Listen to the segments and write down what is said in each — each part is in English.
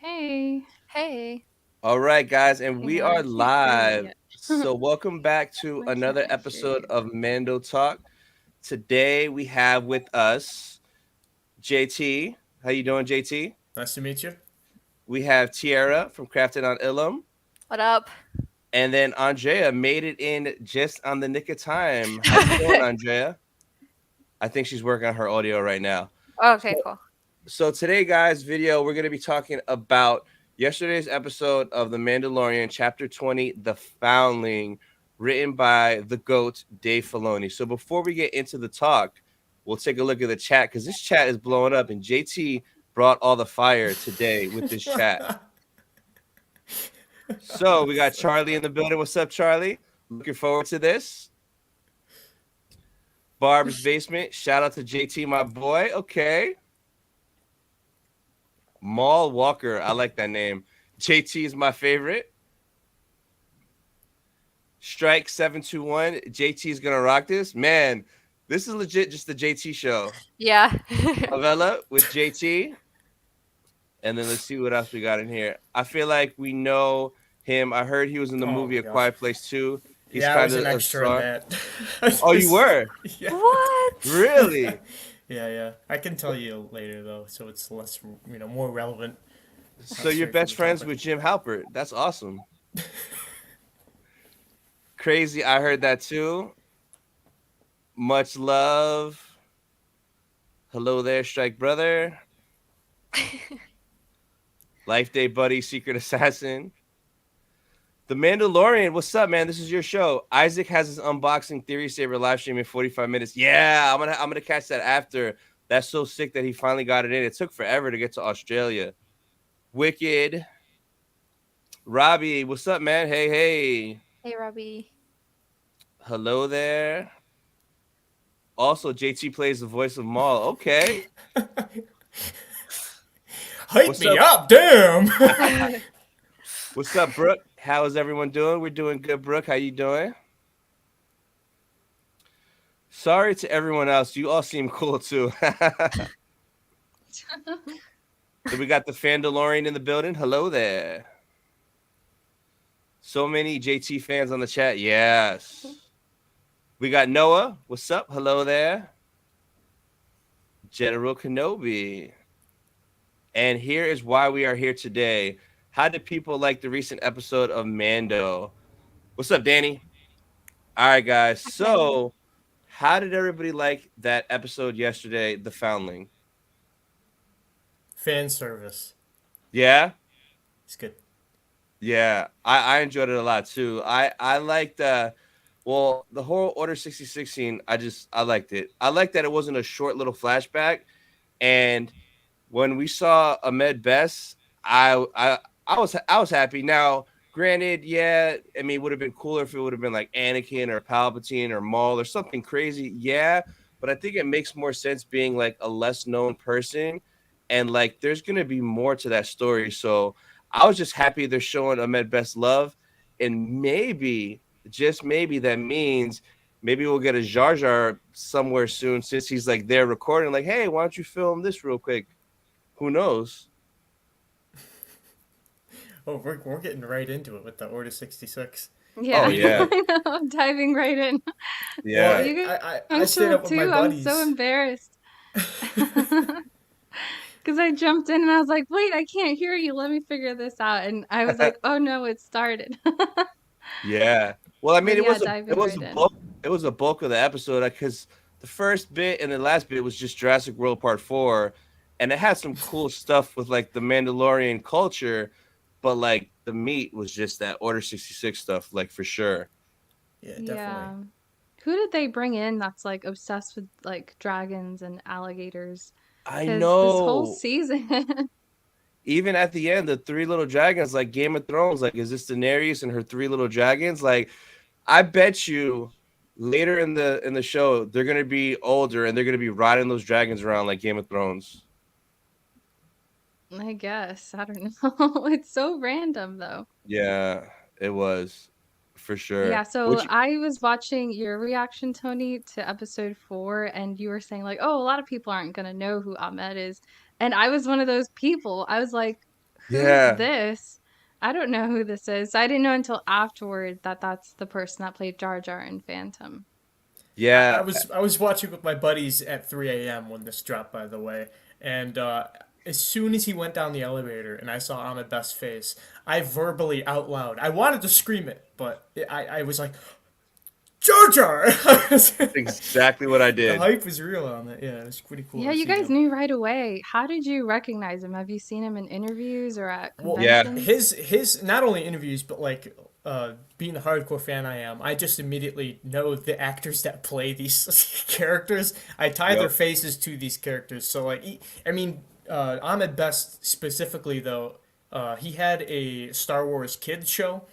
Hey. Hey. All right, guys, and we Hang on, I are can't hear you live. yet. So, welcome back to Why can't another I hear episode you? of Mando Talk. Today we have with us JT. How you doing, JT? Nice to meet you. We have Tiara from Crafted on Ilum, What up? and then Andrea made it in just on the nick of time. How you doing, Andrea? I think she's working on her audio right now. Okay, So, cool. so today, guys, video we're gonna be talking about yesterday's episode of The Mandalorian, Chapter 20, The Foundling, written by the GOAT Dave Filoni. So before we get into the talk, we'll take a look at the chat because this chat is blowing up, and JT brought all the fire today with this chat. So we got Charlie in the building. What's up, Charlie? Looking forward to this. Barb's Basement. Shout out to JT, my boy. Okay. Maul Walker. I like that name. JT is my favorite. Strike 721. JT is gonna rock this. Man, this is legit just the JT show. Yeah. Favela with JT. And then let's see what else we got in here. I feel like we know him. I heard he was in the Oh movie my A gosh. Quiet Place too. He's Yeah, I kind was of an a extra in star. that. Oh, you were? Yeah. What? Really? Yeah. I can tell you later though, so it's less, more relevant. So Not you're straight from best the friends topic. with Jim Halpert. That's awesome. Crazy. I heard that too. Much love. Hello there, Strike Brother. Life Day Buddy, Secret Assassin. The Mandalorian, what's up, man? This is your show. Isaac has his unboxing Theory Saber live stream in 45 minutes. Yeah, I'm gonna catch that after. That's so sick that he finally got it in. It took forever to get to Australia. Wicked. Robbie, what's up, man? Hey. Hey, Robbie. Hello there. Also, JT plays the voice of Maul. Okay. Hype What's me up? up, damn! What's up, Brooke? How is everyone doing? We're doing good, Brooke. How you doing? Sorry to everyone else. You all seem cool too. So we got the Fandalorian in the building. Hello there. So many JT fans on the chat. Yes. We got Noah. What's up? Hello there. General Kenobi. And here is why we are here today. How did people like the recent episode of Mando? What's up, Danny? All right, guys. So, how did everybody like that episode yesterday, The Foundling? Fan service. Yeah? It's good. Yeah, I enjoyed it a lot too. I liked the whole Order 66 scene. I liked it. I liked that it wasn't a short little flashback. And when we saw Ahmed Best, I was happy. Now, granted, yeah, I mean, it would have been cooler if it would have been like Anakin or Palpatine or Maul or something crazy. Yeah, but I think it makes more sense being like a less known person, and like there's gonna be more to that story. So I was just happy they're showing Ahmed Best love, and maybe, just maybe, that means maybe we'll get a Jar Jar somewhere soon since he's like there recording. Like, hey, why don't you film this real quick? Who knows? Oh, we're getting right into it with the Order 66. Yeah, Oh yeah, I know. I'm diving right in. Well, yeah. You get I stayed punctual up with my too. I'm so buddies. embarrassed. Because I jumped in and I was like, wait, I can't hear you. Let me figure this out. And I was like, oh no, it started. Yeah. Well, I mean, But it yeah, was a it diving was right a in. bulk it was a bulk of the episode because the first bit and the last bit was just Jurassic World Part 4, and it had some cool stuff with like the Mandalorian culture, but like the meat was just that Order 66 stuff, like for sure. Yeah, definitely. Yeah. Who did they bring in that's like obsessed with like dragons and alligators? I Because this whole know. season, Even at the end, the three little dragons, like Game of Thrones, like is this Daenerys and her three little dragons? Like, I bet you later in the show they're gonna be older and they're gonna be riding those dragons around like Game of Thrones. I guess, I don't know. It's so random though. Yeah, it was for sure. Yeah, so Which I was watching your reaction, Tony, to episode 4, and you were saying like, "Oh, a lot of people aren't gonna know who Ahmed is," and I was one of those people. I was like, who's Yeah, this? I don't know who this is. I didn't know until afterward that that's the person that played Jar Jar in Phantom. I yeah, was I was watching with my buddies at 3 a.m. when this dropped, by the way, and as soon as he went down the elevator and I saw Ahmed Best's face, I verbally out loud, I wanted to scream it, but I was like, Jar Jar! exactly what I The did. hype was real on that. Yeah, it was pretty cool Yeah, to you see guys him. knew right away. How did you recognize him? Have you seen him in interviews or at Well, Yeah, conventions? his not only interviews, but like being the hardcore fan I am, I just immediately know the actors that play these characters. I tie their yep, faces to these characters. So like, I mean, Ahmed Best specifically though, he had a Star Wars kids show.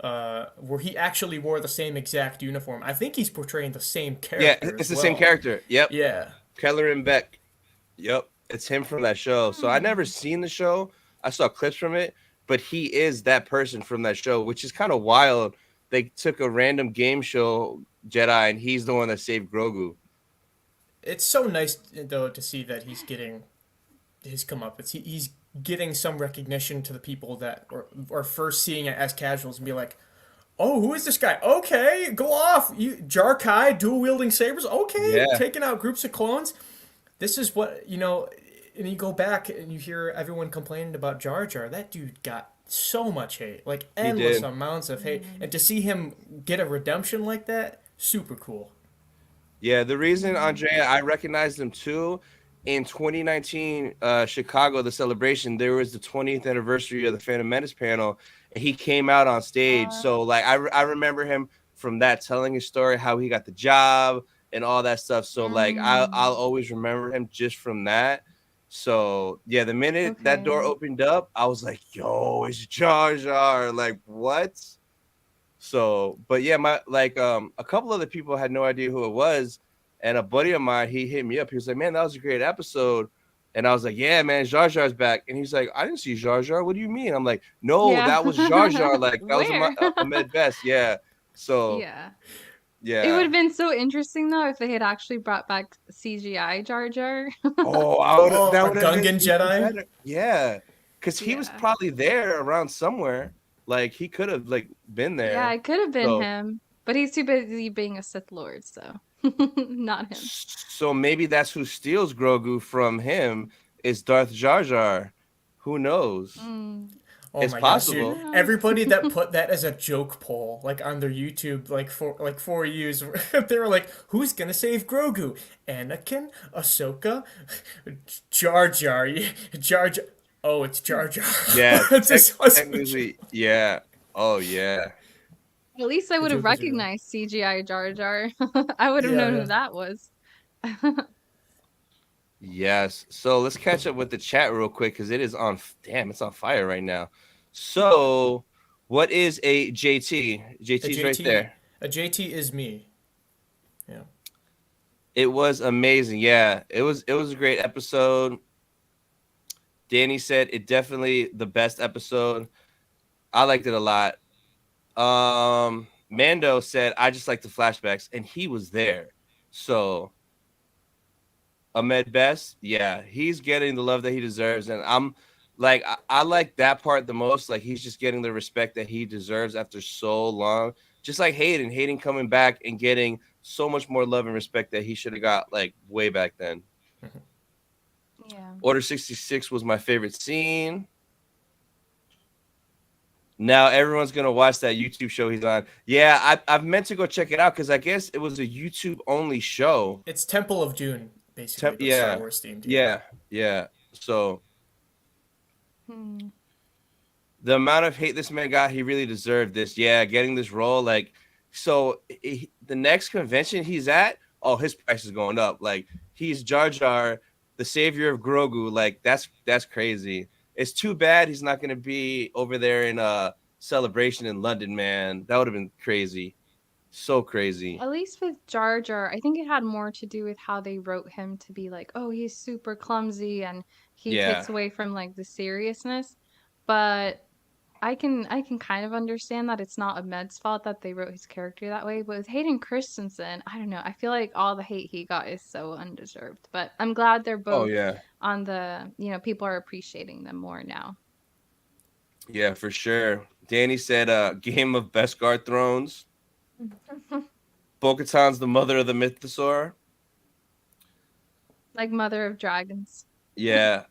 Where he actually wore the same exact uniform. I think he's portraying the same yeah. character It's as the same well. character. Yep, Yeah. Keller and Beck. Yep, it's him from that show. So I never Hmm. seen the show. I saw clips from it, but he is that person from that show, which is kind of wild. They took a random game show Jedi, and he's the one that saved Grogu. It's so nice though to see that he's getting his comeuppance. He's getting some recognition to the people that are first seeing it as casuals and be like, "Oh, who is this guy? Okay, go off, you Jar Kai, dual wielding sabers. Okay, Yeah, taking out groups of clones. This is what you know." And you go back and you hear everyone complaining about Jar Jar. That dude got so much hate, like he endless did. amounts of hate, Mm, and to see him get a redemption like that, super cool. Yeah, the reason mm. Andrea, I recognized him too. In 2019, Chicago, the celebration, there was the 20th anniversary of the Phantom Menace panel, and he came out on stage. Uh, So, like, I remember him from that, telling his story, how he got the job and all that stuff. So, like, I'll mm, always remember him just from that. So, yeah, the minute that door okay. opened up, I was like, yo, it's Jar Jar. Like, what? So, but yeah, my like a couple other people had no idea who it was, and a buddy of mine, he hit me up. He was like, "Man, that was a great episode," and I was like, "Yeah, man, Jar Jar's back." And he's like, "I didn't see Jar Jar. What do you mean?" I'm like, "No, Yeah. that was Jar Jar. Like that was Where? Ahmed Best. Yeah." So Yeah. It would yeah. have been so interesting though if they had actually brought back CGI Jar Jar. Oh, Oh, that a would have been Gungan even Jedi. better. Yeah, because he was Yeah. probably there around somewhere. Like he could have like been Yeah, there. it could have been So him, but he's too busy being a Sith Lord, so not him. So maybe that's who steals Grogu from him is Darth Jar Jar. Who knows? Mm, Oh It's my gosh, who dude! possible. knows? Everybody that put that as a joke poll, like on their YouTube, like 4 years, they were like, "Who's gonna save Grogu? Anakin, Ahsoka, Jar Jar, Jar Jar." Oh, it's Jar Jar. Yeah, It's just awesome. technically, yeah. Oh yeah. At least I The would have joke was real. recognized CGI Jar Jar. I would have Yeah, known yeah. who that was. Yes. So let's catch up with the chat real quick because it is on. Damn, it's on fire right now. So, what is a JT? A JT's right JT, there. a JT is me. Yeah. It was amazing. Yeah, it was a great episode. Danny said it definitely the best episode. I liked it a lot. Mando said I just like the flashbacks, and he was there. So Ahmed Best, yeah, he's getting the love that he deserves, and I'm like I like that part the most. Like he's just getting the respect that he deserves after so long. Just like Hayden coming back and getting so much more love and respect that he should have got like way back then. Yeah. Order 66 was my favorite scene. Now everyone's gonna watch that YouTube show he's on. Yeah, I've meant to go check it out because I guess it was a YouTube only show. It's Temple of Dune, basically the Star Yeah, Wars themed. Yeah. yeah. So Hmm. the amount of hate this man got, he really deserved this. Yeah, getting this role, like, so the next convention he's at, oh, his price is going up. Like he's Jar Jar, the savior of Grogu. Like that's crazy. It's too bad he's not gonna be over there in a celebration in London, man. That would have been crazy, so crazy. At least with Jar Jar, I think it had more to do with how they wrote him to be like, oh, he's super clumsy and he Yeah. takes away from like the seriousness. But I can kind of understand that it's not Ahmed's fault that they wrote his character that way. But with Hayden Christensen, I don't know. I feel like all the hate he got is so undeserved. But I'm glad they're Oh both yeah. on the, people are appreciating them more now. Yeah, for sure. Danny said, game of Beskar Thrones. Bo-Katan's the mother of the mythosaur. Like Mother of Dragons. Yeah.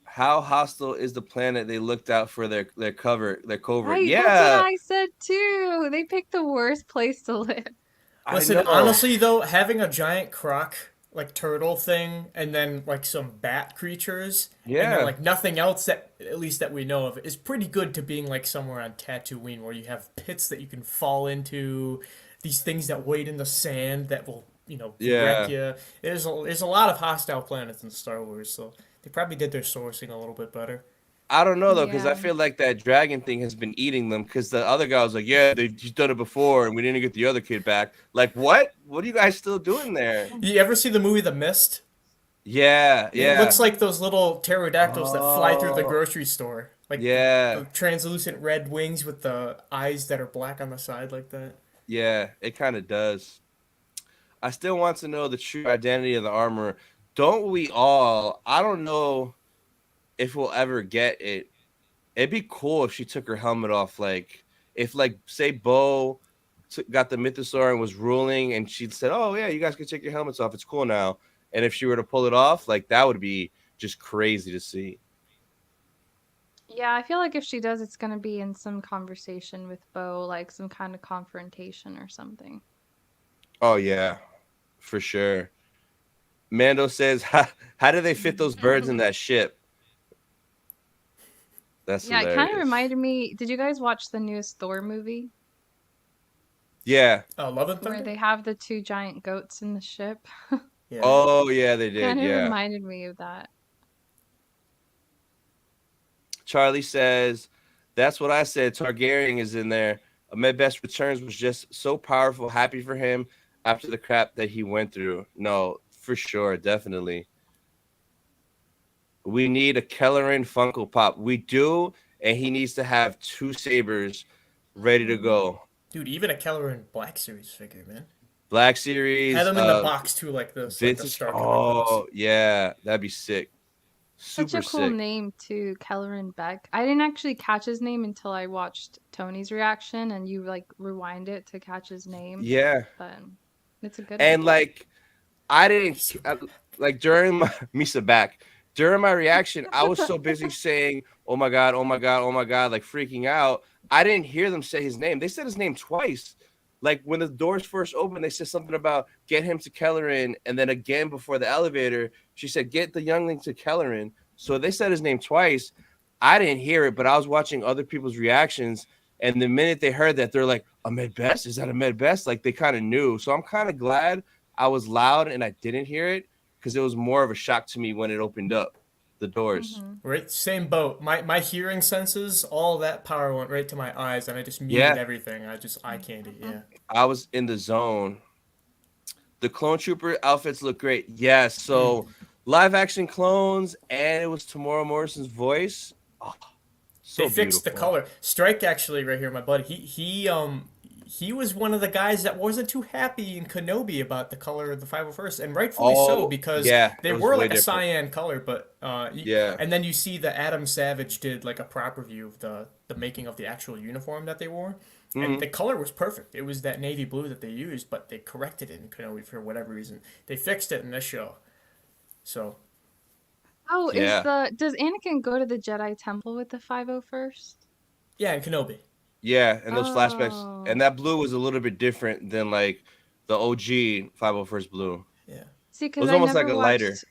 How hostile is the planet they looked out for their covert? Right, that's what Yeah, I said too. They picked the worst place to live. I Listen, know. honestly though, having a giant croc like turtle thing and then like some bat creatures and then Yeah, like nothing else that at least that we know of is pretty good to being like somewhere on Tatooine where you have pits that you can fall into, these things that wade in the sand that will, wreck yeah. you. There's a lot of hostile planets in Star Wars, so they probably did their sourcing a little bit better. I don't know though, because I Yeah. feel like that dragon thing has been eating them. Because the other guy was like, "Yeah, he's done it before, and we didn't get the other kid back." Like, what? What are you guys still doing there? You ever see the movie The Mist? Yeah, It looks yeah. No. like those little pterodactyls that fly through the Oh, grocery store. Like the yeah, translucent red wings with the eyes that are black on the side like that. yeah. It kind of does. I still want to know the true identity of the armor. Don't we all? I don't know if we'll ever get it. It'd be cool if she took her helmet off. Like, if, like, say, Bo got the mythosaur and was ruling, and she said, "Oh yeah, you guys can take your helmets off. It's cool now." And if she were to pull it off, like, that would be just crazy to see. Yeah, I feel like if she does, it's gonna be in some conversation with Bo, like some kind of confrontation or something. Oh yeah, for sure. Mando says, "How do they fit those birds in that ship?" That's Yeah, it kind of hilarious. reminded me. Did you guys watch the newest Thor movie Yeah. Love and where Thunder? they have the two giant goats in the ship? Yeah. Oh yeah, they did. Kind of Yeah. reminded me of that. Charlie says, "That's what I said. Targaryen is in there. Ahmed Best Returns was just so powerful. Happy for him after the crap that he went through. No, for sure, definitely. We need a Kelleran Funko Pop. We do, and he needs to have two sabers ready to Mhm. go. Dude, even a Kelleran Black Series figure, man. Black Had Series, them in the box too, like this, like the vintage. Star Killer clothes. Oh yeah, that'd be sick. Such a Super cool sick. name too, Kelleran Beck. I didn't actually catch his name until I watched Tony's reaction and you like rewind it to catch his name. Yeah, But it's a good and one. like I didn't He's like during my Misa back during my reaction, I was so busy saying, "Oh my god, oh my god, oh my god," like freaking out. I didn't hear them say his name. They said his name twice. Like when the doors first opened, they said something about get him to Kelleran, and then again before the elevator, she said get the youngling to Kelleran. So they said his name twice. I didn't hear it, but I was watching other people's reactions, and the minute they heard that, they're like, "Ahmed Best? Is that Ahmed Best?" Like they kind of knew. So I'm kind of glad I was loud and I didn't hear it because it was more of a shock to me when it opened up the doors. Hmm. right, same boat. My hearing senses, all that power went right to my eyes, and I just muted Yeah, everything. I just eye candy. Yeah. I was in the zone. The clone trooper outfits look great. Yes, Mm. so live action clones, and it was Tamora Morrison's voice. Oh, They so fixed the beautiful. color. Strike actually right here, my buddy. He was one of the guys that wasn't too happy in Kenobi about the color of the 501st, and rightfully so Oh, because yeah, they it was were way like a different. cyan color. But Yeah. and then you see that Adam Savage did like a proper view of the making of the actual uniform that they wore, and Hmm. the color was perfect. It was that navy blue that they used, but they corrected it in Kenobi for whatever reason. They fixed it in this show. So Oh, Yeah. does Anakin go to the Jedi Temple with the 501st? yeah, in Kenobi. Yeah, and those flashbacks, and Oh. that blue was a little bit different than like the OG 501st blue. Yeah. See, It because was I almost like never a lighter. watched.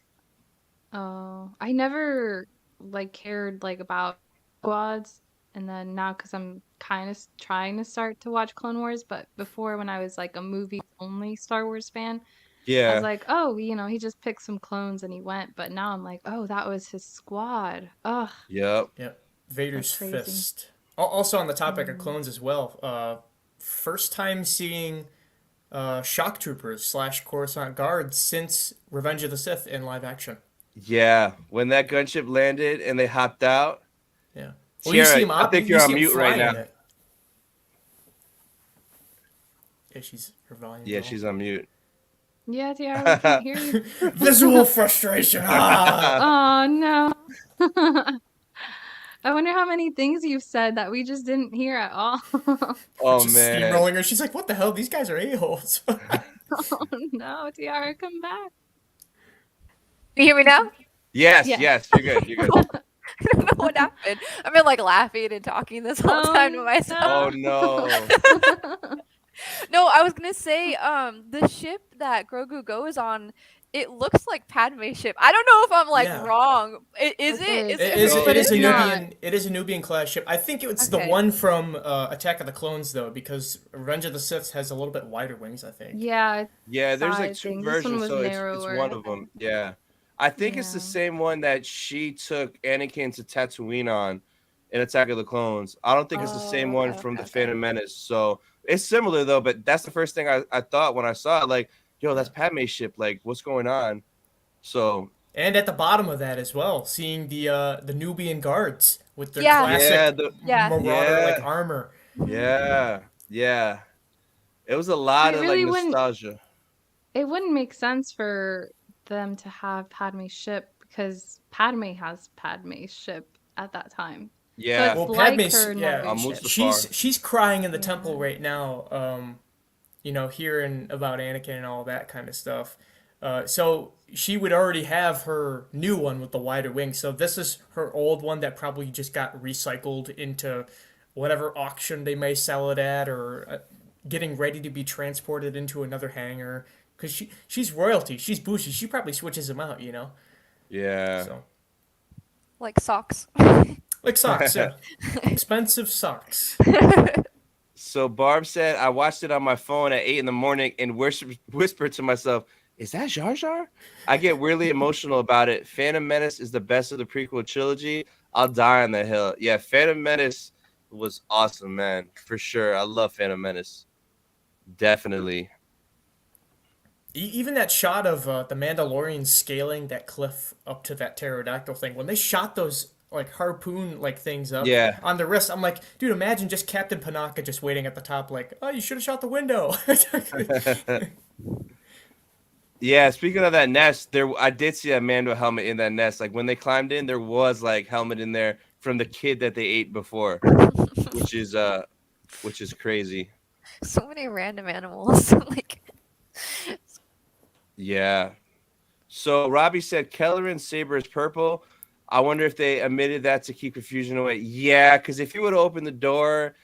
Oh, I never like cared like about squads, and then now because I'm kind of trying to start to watch Clone Wars, but before when I was like a movie only Star Wars fan, I was Yeah. like, oh, he just picked some clones and he went. But now I'm like, oh, that was his squad. Ugh, Yep. Yep. that's Vader's crazy. fist. Also on the topic of Mm. clones as well. First time seeing shock troopers slash Coruscant guards since Revenge of the Sith in live action. Yeah. When that gunship landed and they hopped out, Yeah. Well, you see Sierra, him I up. think You you're see on him mute right flying now. it. Yeah, her volume's Yeah, all. she's on mute. Yeah, Tiara, we can't hear you. Visual frustration. Ah. Oh no. I wonder how many things you've said that we just didn't hear at all. Oh Just man. steamrolling her. She's like, "What the hell? These guys are a-holes." Oh no, Tiara, come back. You hear me now? Yes, Yeah. yes, you're good. You're good. I don't know what happened. I've been like laughing and talking this whole time to myself. Oh no. No, I was gonna say, the ship that Grogu goes on, it looks like Padme's ship. I don't know if I'm like Yeah. wrong. Is It it? Is is. It it? is. No, It is it's a not. Nubian. It is a Nubian class ship. I think it's the Okay. one from Attack of the Clones though, because Revenge of the Sith has a little bit wider wings. I think. Yeah, Yeah, there's like side two thing. This one versions, was so it's one narrower. of them. Yeah. I think it's the Yeah. same one that she took Anakin to Tatooine on in Attack of the Clones. I don't think it's the same Oh, one okay, from okay, the okay. Phantom Menace. So it's similar though, but that's the first thing I thought when I saw it. Like, yo, that's Padme's ship. Like, what's going on? So And at the bottom of that as well, seeing the Nubian guards with their Yeah. yeah, classic the Yeah. Marauder like yeah, armor. yeah, yeah. It was a lot It of like really wouldn't nostalgia. it wouldn't make sense for them to have Padme's ship because Padme has Padme's ship at that time. So Yeah, it's Well, like Padme's her yeah, narration. she's crying in the Yeah. temple right now. Hearing about Anakin and all that kind of stuff. So she would already have her new one with the wider wings. So this is her old one that probably just got recycled into whatever auction they may sell it at, or getting ready to be transported into another hangar. Because she's royalty, she's bougie. She probably switches them out, yeah. So Like socks. like socks, yeah, expensive socks. So Barb said, I watched it on my phone at 8 in the morning and whispered to myself, is that Jar Jar? I get weirdly emotional about it. Phantom Menace is the best of the prequel trilogy. I'll die on the hill. Yeah, Phantom Menace was awesome, man. For sure. I love Phantom Menace. Definitely. Even that shot of the Mandalorian scaling that cliff up to that pterodactyl thing, when they shot those like harpoon like things up Yeah. on the wrist, I'm like, dude, imagine just Captain Panaka just waiting at the top, like, oh, you should have shot the window. Yeah, speaking of that nest, I did see a Mando helmet in that nest. Like when they climbed in, there was like helmet in there from the kid that they ate before, which is crazy. So many random animals. Like, Yeah. So Robbie said Kelleran's saber is purple. I wonder if they omitted that to keep confusion away. Yeah, because if you would have opened the door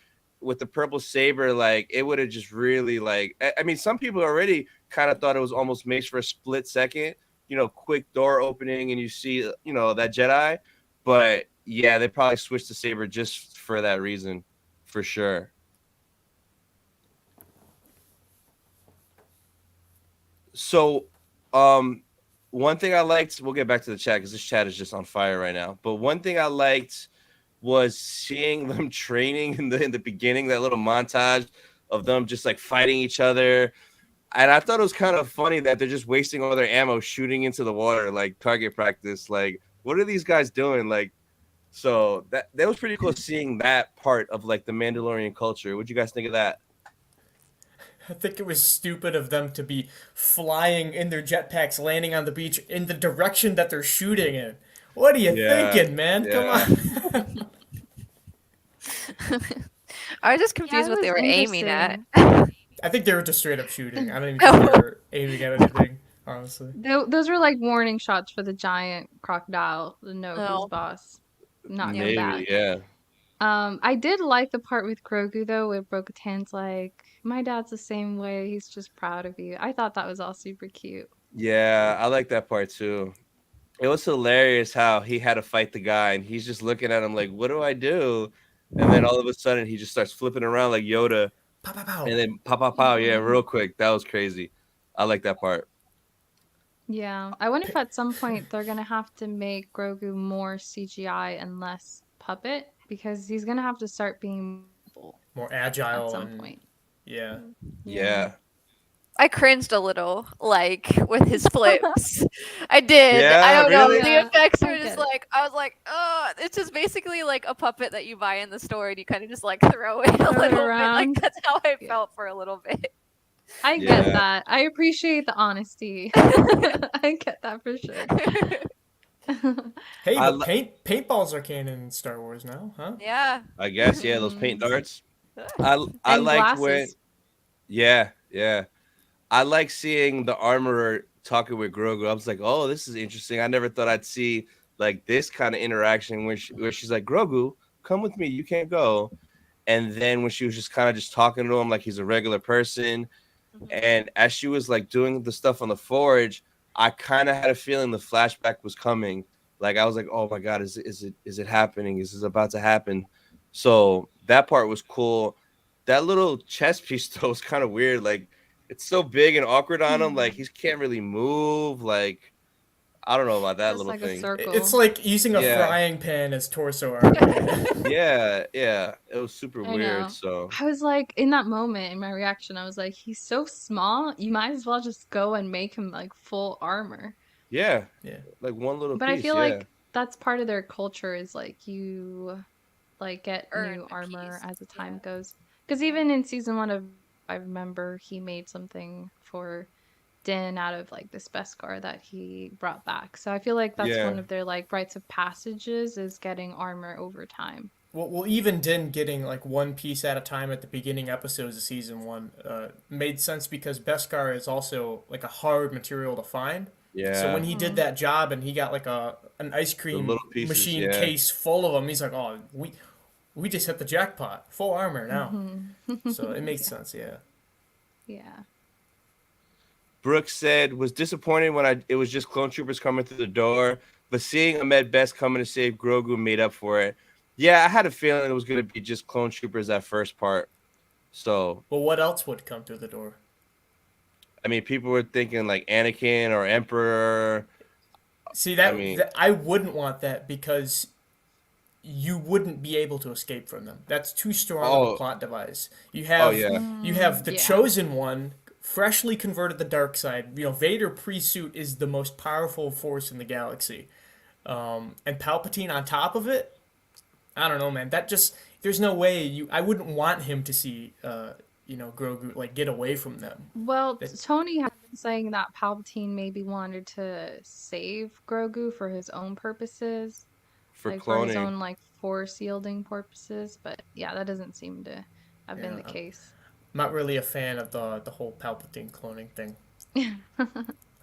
with the purple saber, like it would have just really like. I mean, some people already kind of thought it was almost made for a split second. Quick door opening and you see, that Jedi. But yeah, they probably switched the saber just for that reason, for sure. So, one thing I liked, we'll get back to the chat because this chat is just on fire right now. But one thing I liked was seeing them training in the beginning, that little montage of them just like fighting each other. And I thought it was kind of funny that they're just wasting all their ammo shooting into the water, like target practice. Like, what are these guys doing? Like, so that was pretty cool seeing that part of like the Mandalorian culture. What'd you guys think of that? I think it was stupid of them to be flying in their jetpacks, landing on the beach in the direction that they're shooting in. What are you Yeah, thinking, man? yeah. Come on. I was just Yeah, confused it what they was were aiming at. interesting. I think they were just straight up shooting. I don't even think they were aiming at anything, honestly. Those were like warning shots for the giant crocodile to know who's Oh, boss. Not come yeah. back. Maybe, yeah. I did like the part with Grogu though, where Bo-Katan's like, "My dad's the same way. He's just proud of you." I thought that was all super cute. Yeah, I like that part too. It was hilarious how he had to fight the guy and he's just looking at him like, what do I do? And then all of a sudden he just starts flipping around like Yoda Pow, pow, pow. and then pow, pow, pow. Yeah, Mhm. real quick. That was crazy. I like that part. Yeah, I wonder if at some point they're gonna have to make Grogu more CGI and less puppet because he's gonna have to start being mobile More at agile some and point. yeah. Yeah. I cringed a little, like, with his flips. I did. Yeah, I don't know. really? The Yeah, effects I were get just it. like, I was like, oh, it's just basically like a puppet that you buy in the store and you kind of just like throw it a Throw it little bit. Like, around. that's how I Yeah. felt for a little bit. I Yeah. get that. I appreciate the honesty. I get that for sure. Hey, I but li- paintballs are canon in Star Wars now, huh? Yeah. I guess yeah, those paint Mm. darts. I And liked when glasses. yeah. I like seeing the armorer talking with Grogu. I was like, oh, this is interesting. I never thought I'd see like this kind of interaction where she's like, Grogu, come with me. You can't go. And then when she was just kind of just talking to him like he's a regular person, Mhm. and as she was like doing the stuff on the forge, I kind of had a feeling the flashback was coming. Like I was like, oh my god, is it happening? Is this about to happen? So that part was cool. That little chess piece though was kind of weird. Like it's so big and awkward on him. Like he can't really move. Like I don't know about that Just little like a thing. It's circle. like using a Yeah, frying pan as torso armor. yeah. It was super I weird. know. So I was like, in that moment, in my reaction, I was like, he's so small, you might as well just go and make him like full armor. yeah, Yeah. like one little But I piece. feel Yeah, like that's part of their culture is like you like get Earn new a armor piece. as the time Yeah. goes. Because Yeah. even in season one of, I remember he made something for Din out of like this Beskar that he brought back. So I feel like that's yeah, one of their like rites of passages is getting armor over time. Well, even Din getting like one piece at a time at the beginning episodes of season one made sense because Beskar is also like a hard material to find. So when yeah. he did Hmm. that job and he got like an ice The cream little pieces. machine Yeah. case full of them, he's like, oh, we just hit the jackpot, full armor now. Hmm. So it makes Yeah. sense, yeah. Yeah. Brooks said was disappointed when it was just clone troopers coming through the door, but seeing Ahmed Best coming to save Grogu made up for it. Yeah, I had a feeling it was gonna be just clone troopers that first part. So Well, what else would come through the door? I mean, people were thinking like Anakin or Emperor. See I mean, that I wouldn't want that because you wouldn't be able to escape from them. That's too strong of a oh, plot device. oh yeah, You have the Yeah. chosen one freshly converted the dark side. You know, Vader pre-suit is the most powerful force in the galaxy. And Palpatine on top of it, I don't know, man. That just there's no way you I wouldn't want him to see Grogu like get away from them. Well, That, Tony had been saying that Palpatine maybe wanted to save Grogu for his own purposes, for like for his cloning. own like force yielding purposes, but yeah, that doesn't seem to have been yeah, the I'm case. not really a fan of the whole Palpatine cloning thing.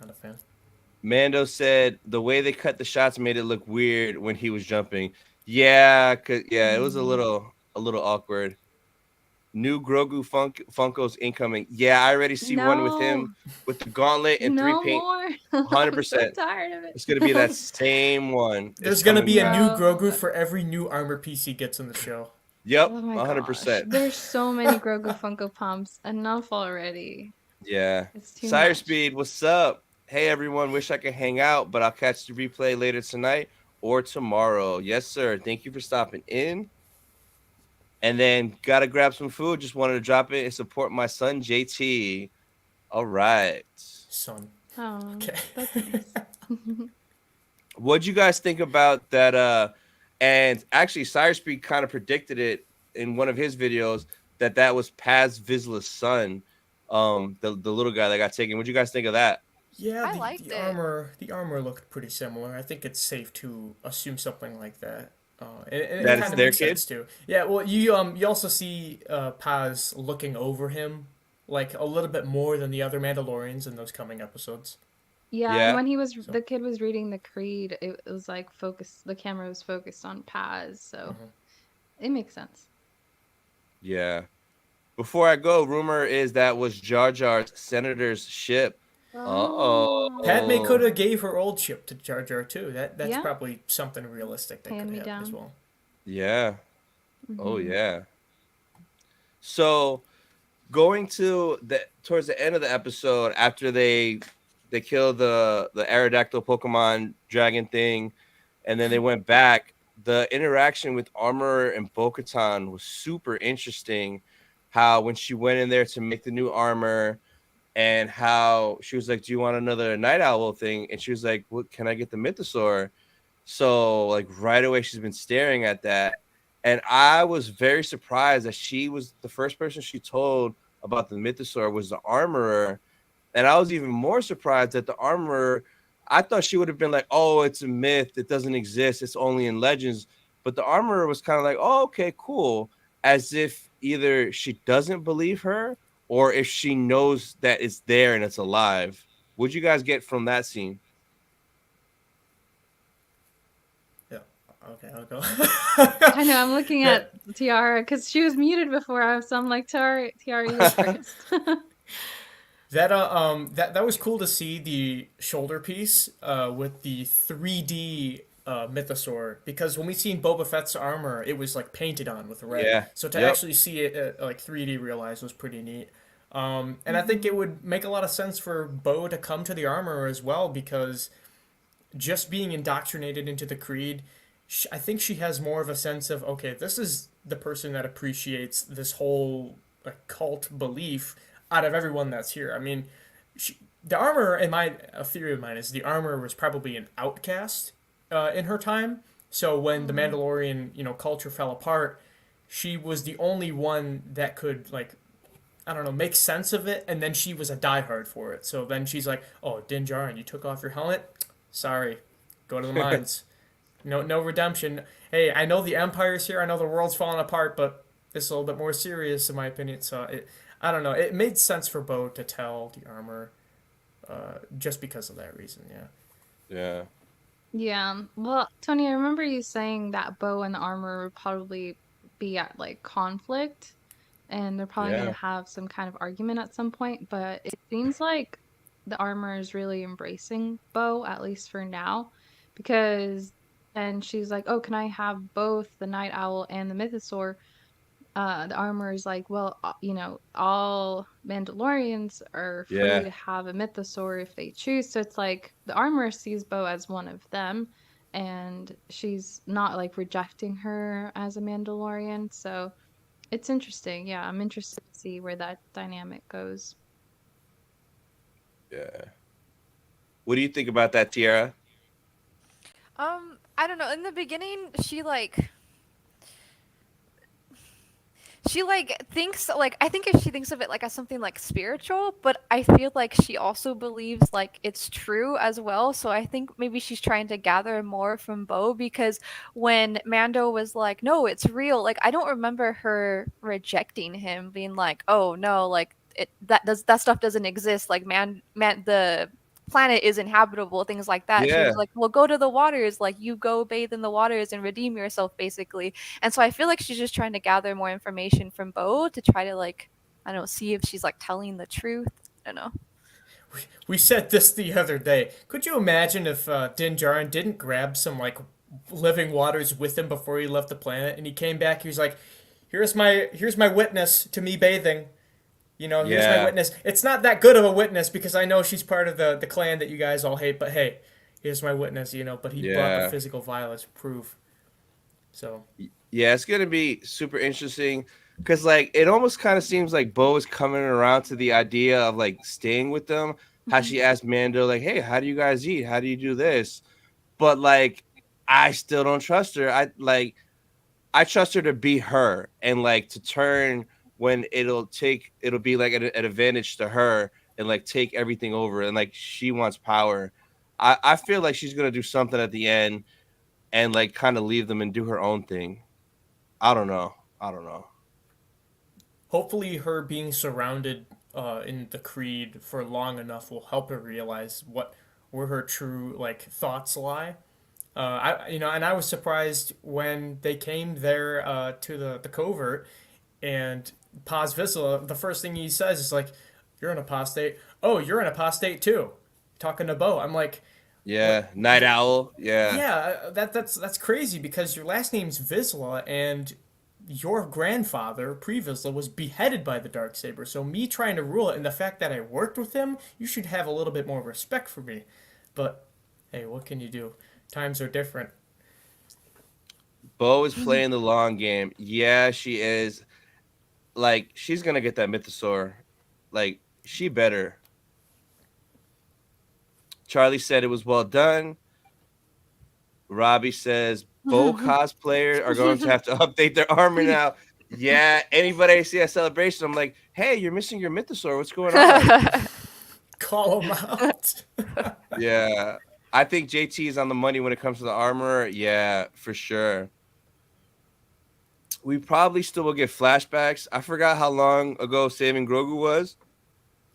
Not a fan. Mando said the way they cut the shots made it look weird when he was jumping. Yeah, yeah, it was Mm. a little awkward. New Grogu Funkos incoming. Yeah, I already see one with No, him with the gauntlet and three no paint. more. I'm so 100%. tired of It's gonna be it. that same one. It's There's gonna coming be a back. new Grogu No. for every new armor piece he gets in the show. Yep, Oh my gosh. 100%. There's so many Grogu Funko Pops. Enough already. Yeah. It's too Sire much. Speed, what's up? Hey everyone, wish I could hang out, but I'll catch the replay later tonight or tomorrow. Yes, sir. Thank you for stopping in. And then gotta grab some food. Just wanted to drop it and support my son JT. All right. Son. Oh, Okay. that's nice. What'd you guys think about that? And actually, Cyberspeed kind of predicted it in one of his videos that was Paz Vizsla's son, the little guy that got taken. What'd you guys think of that? Yeah, I the liked it. armor looked pretty similar. I think it's safe to assume something like that. And it That it's kind of their makes kid? sense too. Yeah, well, you also see Paz looking over him like a little bit more than the other Mandalorians in those coming episodes. Yeah, and Yeah, when he was So, the kid was reading the creed, it was like focused, the camera was focused on Paz, so it makes sense. yeah. Before I go, rumor is that was Jar Jar's senator's ship. Padme Oh, could Oh, have gave her old ship to Jar Jar too. That's yeah, probably something realistic that hand could me happen as down. well. yeah. Oh, Hmm. yeah. So going to the towards the end of the episode after they kill the Aerodactyl Pokemon dragon thing, and then they went back. The interaction with Armor and Bo-Katan was super interesting. How when she went in there to make the new armor, and how she was like, "Do you want another Night Owl thing?" And she was like, "What? Can I get the Mythosaur?" So like right away, she's been staring at that, and I was very surprised that she was the first person she told about the Mythosaur was the armorer, and I was even more surprised that the armorer I thought she would have been like, "Oh, it's a myth. It doesn't exist. It's only in legends." But the armorer was kind of like, "Oh, okay, cool," as if either she doesn't believe her or if she knows that it's there and it's alive. What'd you guys get from that scene? Yeah. Okay, I'll go. I know, I'm looking at that Tiara because she was muted before, so I'm like, Tiara, you go first. that was cool to see the shoulder piece with the 3D mythosaur, because when we seen Boba Fett's armor, it was like painted on with red. Yeah. So to Yep. actually see it like 3D realized was pretty neat. And I think Mhm. it would make a lot of sense for Bo to come to the armor as well, because just being indoctrinated into the creed, I think she has more of a sense of, okay, this is the person that appreciates this whole cult belief out of everyone that's here. I mean, the armor, in my a theory of mine, is the armor was probably an outcast in her time. So when the Mm. Mandalorian, culture fell apart, she was the only one that could, like, I don't know, make sense of it, and then she was a diehard for it. So then she's like, "Oh, Din Djarin, you took off your helmet? Sorry, go to the mines. No redemption. Hey, I know the Empire's here. I know the world's falling apart, but it's a little bit more serious, in my opinion." So I don't know. It made sense for Bo to tell the armor, just because of that reason. Yeah. Yeah. Yeah. Well, Tony, I remember you saying that Bo and the armor would probably be at like conflict, and they're probably going Yeah. to have some kind of argument at some point, but it seems like the armor is really embracing Bo, at least for now, because and she's like, "Oh, can I have both the Night Owl and the Mythosaur?" The armor is like, "Well, all Mandalorians are free Yeah. to have a Mythosaur if they choose." So it's like the armor sees Bo as one of them, and she's not like rejecting her as a Mandalorian. So it's interesting. Yeah, I'm interested to see where that dynamic goes. Yeah. What do you think about that, Tiara? I don't know. In the beginning, she thinks like I think if she thinks of it like as something like spiritual, but I feel like she also believes like it's true as well. So I think maybe she's trying to gather more from Bo, because when Mando was like, "No, it's real," like I don't remember her rejecting him, being like, "Oh no, like that stuff doesn't exist. Like the planet is inhabitable, things like that." She Yeah. was like, "Well, go to the waters, like you go bathe in the waters and redeem yourself, basically." And so I feel like she's just trying to gather more information from Bo to try to like, I don't know, see if she's like telling the truth. I don't know. We said this the other day. Could you imagine if Din Djarin didn't grab some like living waters with him before he left the planet, and he came back? He was like, "Here's my witness to me bathing. Here's my Yeah. witness. It's not that good of a witness because I know she's part of the clan that you guys all hate, but hey, here's my witness. But he brought the Yeah. physical violence proof. So Yeah, it's gonna be super interesting because like it almost kind of seems like Bo is coming around to the idea of like staying with them. How Mhm. she asked Mando, like, "Hey, how do you guys eat? How do you do this?" But like, I still don't trust her. I trust her to be her and like to turn when it'll be like an advantage to her and like take everything over and like she wants power. I feel like she's gonna do something at the end and like kind of leave them and do her own thing. I don't know. I don't know. hopefully, her being surrounded in the creed for long enough will help her realize where her true like thoughts lie. And I was surprised when they came there to the covert, and Paz Vizsla, the first thing he says is like, "You're an apostate. Oh, you're an apostate too." Talking to Bo, I'm like, "What? Yeah, Night Owl. Yeah, Yeah, that's crazy because your last name's Vizsla, and your grandfather, Pre Vizsla, was beheaded by the dark saber. So me trying to rule it, and the fact that I worked with him, you should have a little bit more respect for me." But hey, what can you do? Times are different. Bo is playing the long game. Yeah, she is. Like she's gonna get that mythosaur. Like she better. Charlie said it was well done. Robbie says Bo cosplayers are going to have to update their armor now. Yeah, anybody I see at celebration, I'm like, hey, you're missing your mythosaur. What's going on? Call him out. Yeah. I think JT is on the money when it comes to the armor. Yeah, for sure. We probably still will get flashbacks. I forgot how long ago Saving Grogu was.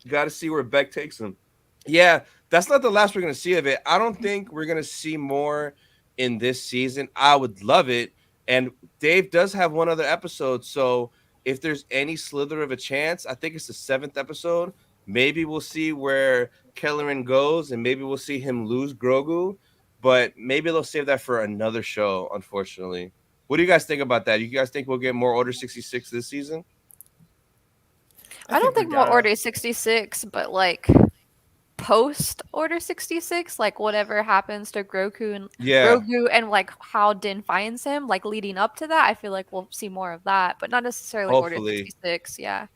Got to see where Beck takes him. Yeah, that's not the last we're gonna see of it. I don't think we're gonna see more in this season. I would love it. And Dave does have one other episode, so if there's any slither of a chance, I think it's the 7th episode. Maybe we'll see where Kelleran goes, and maybe we'll see him lose Grogu. But maybe they'll save that for another show. Unfortunately, what do you guys think about that? You guys think we'll get more Order 66 this season? I I don't think we think more gotta. Order 66, but like post Order 66, like whatever happens to Yeah, Grogu and like how Din finds him, like leading up to that, I feel like we'll see more of that, but not necessarily Order hopefully. 66. Yeah.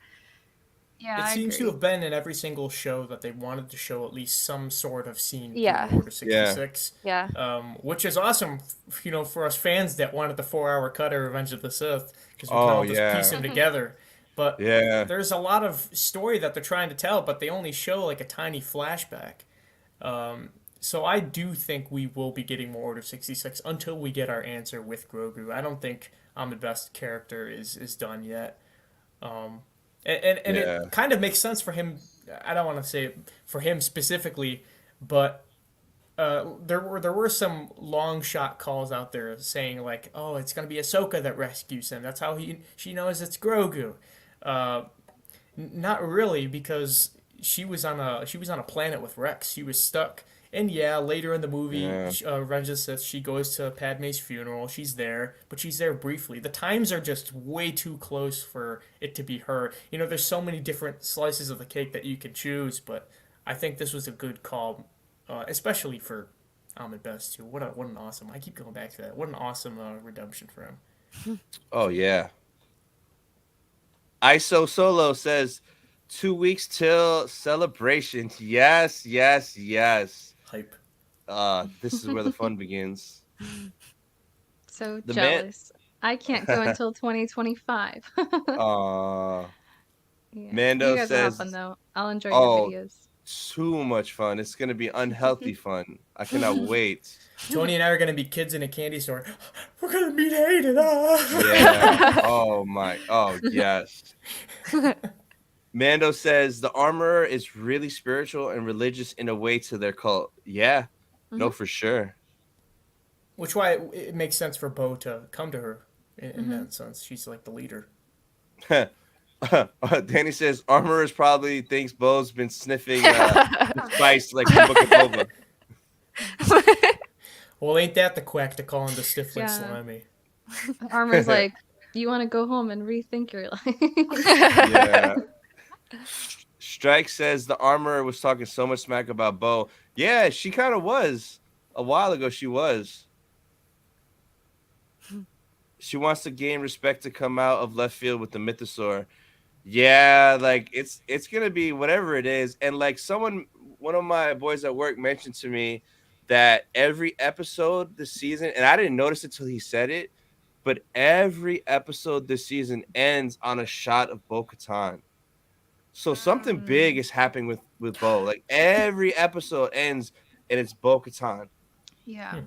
Yeah, It I seems to agree. have been in every single show that they wanted to show at least some sort of scene through Yeah. Order Yeah. 66, Yeah. which is awesome, for us fans that wanted the 4 hour cut of Revenge of the Sith, because we can Oh all just piece yeah. them together. But Yeah. there's a lot of story that they're trying to tell, but they only show like a tiny flashback. So I do think we will be getting more Order 66 until we get our answer with Grogu. I don't think the best character is done yet. And Yeah. it kind of makes sense for him. I don't want to say it for him specifically, but there were some long shot calls out there saying like, oh, it's gonna be Ahsoka that rescues him. That's how she knows it's Grogu. Uh, Not really, because she was on a planet with Rex. She was stuck. And yeah, later in the movie, Yeah. Renja says she goes to Padme's funeral. She's there, but she's there briefly. The times are just way too close for it to be her. There's so many different slices of the cake that you can choose, but I think this was a good call, especially for Ahmed Best too. What an awesome! I keep going back to that. What an awesome redemption for him. Oh yeah. ISO Solo says 2 weeks till celebration. Yes, yes, yes. Hype. This is where the fun begins. So The man. jealous. I can't go until 2025. uh Yeah. You Mando guys will have fun says, though. I'll enjoy your "Oh, videos. too much fun. It's gonna be unhealthy fun. I cannot wait." Tony and I are gonna be kids in a candy store. We're gonna meet Hayden. Ah. Yeah. Oh my. Oh yes. Mando says the armor is really spiritual and religious in a way to their cult. Yeah. No, Mhm. for sure. Which why it makes sense for Bo to come to her in Mhm. that sense. She's like the leader. Danny says Armor is probably thinks Bo's been sniffing the spice like from Book of Boba. Well, ain't that the quack to call him the Stifling Yeah. Slimy? Armor's like, you want to go home and rethink your life. Yeah. Strike says the Armor was talking so much smack about Bo. Yeah, she kind of was. A while ago, she was. She wants to gain respect to come out of left field with the Mythosaur. Yeah, like it's gonna be whatever it is. And like one of my boys at work mentioned to me that every episode this season, and I didn't notice it till he said it, but every episode this season ends on a shot of Bo-Katan. So something big is happening with Bo. Like every episode ends and it's Bo-Katan. Yeah.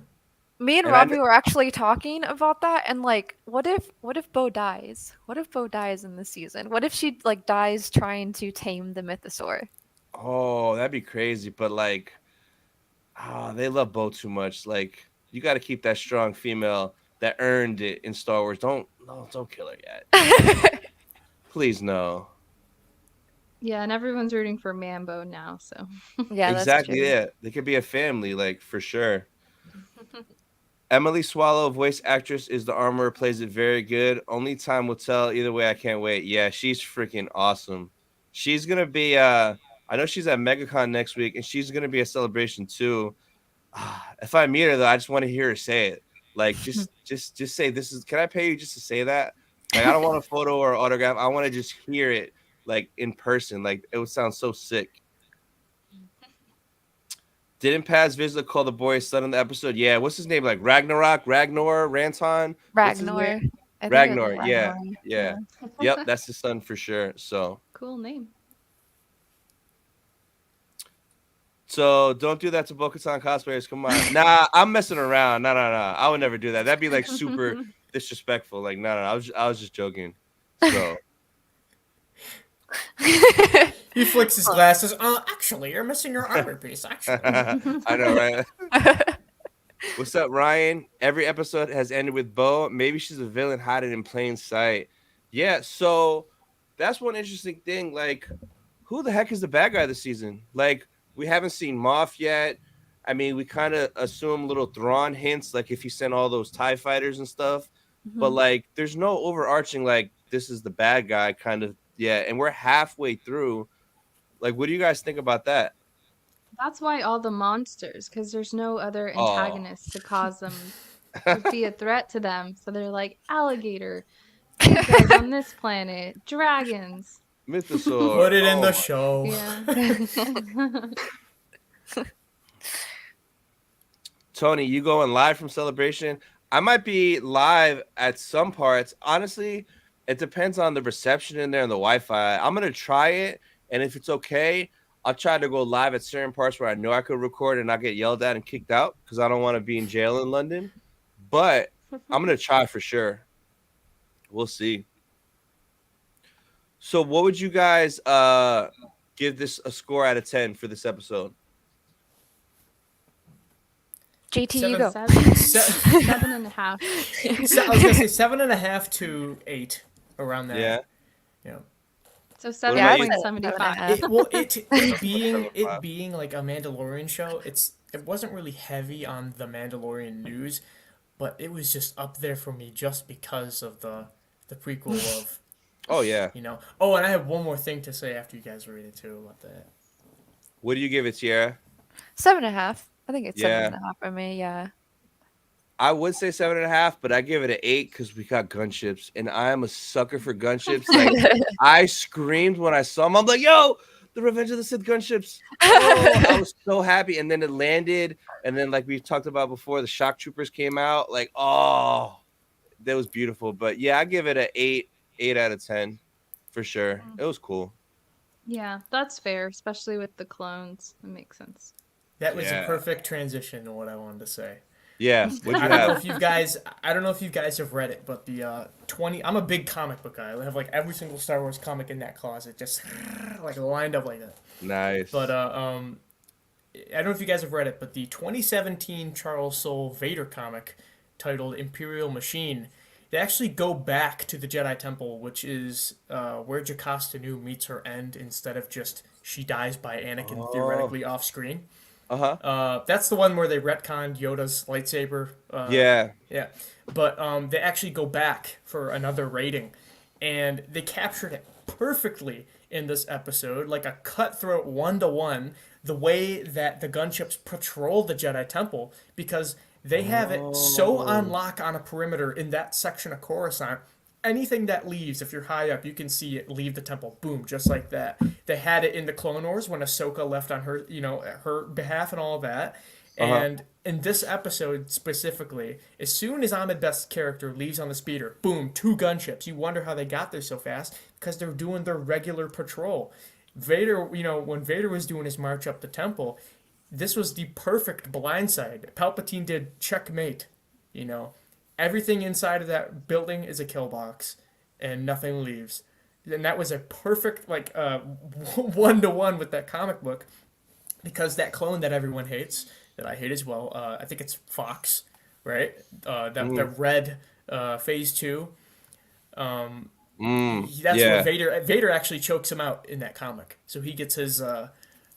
Me and And I Robbie were actually talking about that, and like, what if Bo dies? What if Bo dies in this season? What if she like dies trying to tame the Mythosaur? oh, that'd be crazy. But like, they love Bo too much. Like, you got to keep that strong female that earned it in Star Wars. Don't kill her yet. Please no. Yeah, and everyone's rooting for Mambo now, so. Yeah, that's Exactly. true. Yeah, they could be a family, like for sure. Emily Swallow, voice actress, is the armor. Plays it very good. Only time will tell. Either way, I can't wait. Yeah, she's freaking awesome. She's gonna be. I know she's at MegaCon next week, and she's gonna be a celebration too. If I meet her though, I just want to hear her say it. Like just say this is. Can I pay you just to say that? Like I don't want a photo or autograph. I want to just hear it like in person. Like it would sound so sick. Didn't Paz Vizsla call the boy his son in the episode? Yeah, what's his name? Like Ragnarok, Ragnar, Ranton? What's his Ragnar. name? I think it was Ragnar. Yeah, Ragnar. yeah. Yep, that's his son for sure. So Cool name. So don't do that to Bo-Katan cosplayers. Come on. Nah, I'm messing around. No. I would never do that. That'd be like super disrespectful. Like, no. I was just joking. So He flicks his glasses. Actually, you're missing your armor piece. Actually, I know, right? What's up, Ryan? Every episode has ended with Bo. Maybe she's a villain hiding in plain sight. Yeah, so that's one interesting thing. Like, who the heck is the bad guy this season? Like, we haven't seen Moff yet. I mean, we kind of assume little Thrawn hints, like if he sent all those TIE fighters and stuff. But Mhm. like, there's no overarching like this is the bad guy kind of. Yeah, and we're halfway through. Like, what do you guys think about that? That's why all the monsters, because there's no other Oh, antagonists to cause them to be a threat to them. So they're like alligator, big guys on this planet, dragons. Mythosaur. put it in Oh the my. show. Yeah. Tony, you going live from Celebration? I might be live at some parts. Honestly, it depends on the reception in there and the Wi-Fi. I'm gonna try it, and if it's okay, I'll try to go live at certain parts where I know I could record and not get yelled at and kicked out because I don't want to be in jail in London. But I'm gonna try for sure. We'll see. So, what would you guys give this a score out of 10 for this episode? JT, you Seven. go. Seven, Se- 7.5. I was gonna say 7.5 to 8, around Yeah. there. You know, So What Yeah, about I'd you? say like 7.75. 7.5. it being like a Mandalorian show. It wasn't really heavy on the Mandalorian news, but it was just up there for me just because of the prequel of, Oh yeah. you know. Oh, and I have one more thing to say after you guys read it too about that. What do you give it, Sierra? 7.5. I think it's seven Yeah. and a half for me. Yeah. I would say 7.5, but I give it an 8 because we got gunships, and I am a sucker for gunships. Like I screamed when I saw them. I'm like, "Yo, the Revenge of the Sith gunships!" Oh, I was so happy, and then it landed, and then like we talked about before, the shock troopers came out. Like, oh, that was beautiful. But yeah, I give it an 8 out of 10 for sure. It was cool. Yeah, that's fair, especially with the clones. It makes sense. That was a Yeah, perfect transition to what I wanted to say. yeah. What'd I you don't know have? if you guys I don't know if you guys have read it, but the 20 I'm a big comic book guy. I have like every single Star Wars comic in that closet just like lined up like that. But Nice. I don't know if you guys have read it, but the 2017 Charles Soule Vader comic titled Imperial Machine, they actually go back to the Jedi Temple, which is where Jocasta Nu meets her end instead of just she dies by Anakin Oh, theoretically off screen. uh-huh. That's the one where they retconned Yoda's lightsaber. Yeah. Yeah, but they actually go back for another rating, and they captured it perfectly in this episode, like a cutthroat 1-to-1, the way that the gunships patrol the Jedi Temple, because they have it so on Oh. lock on a perimeter in that section of Coruscant. Anything that leaves, if you're high up, you can see it leave the temple. Boom, just like that. They had it in the Clone Wars when Ahsoka left on her, her behalf and all that. Uh-huh. And in this episode specifically, as soon as Ahmed Best's character leaves on the speeder, boom, two gunships. You wonder how they got there so fast because they're doing their regular patrol. Vader, when Vader was doing his march up the temple, this was the perfect blindside. Palpatine did checkmate, you know. Everything inside of that building is a kill box, and nothing leaves. And that was a perfect like 1-to-1 with that comic book, because that clone that everyone hates, that I hate as well. I think it's Fox, right? The Mm, red Phase 2. That's where yeah. Vader actually chokes him out in that comic, so he gets his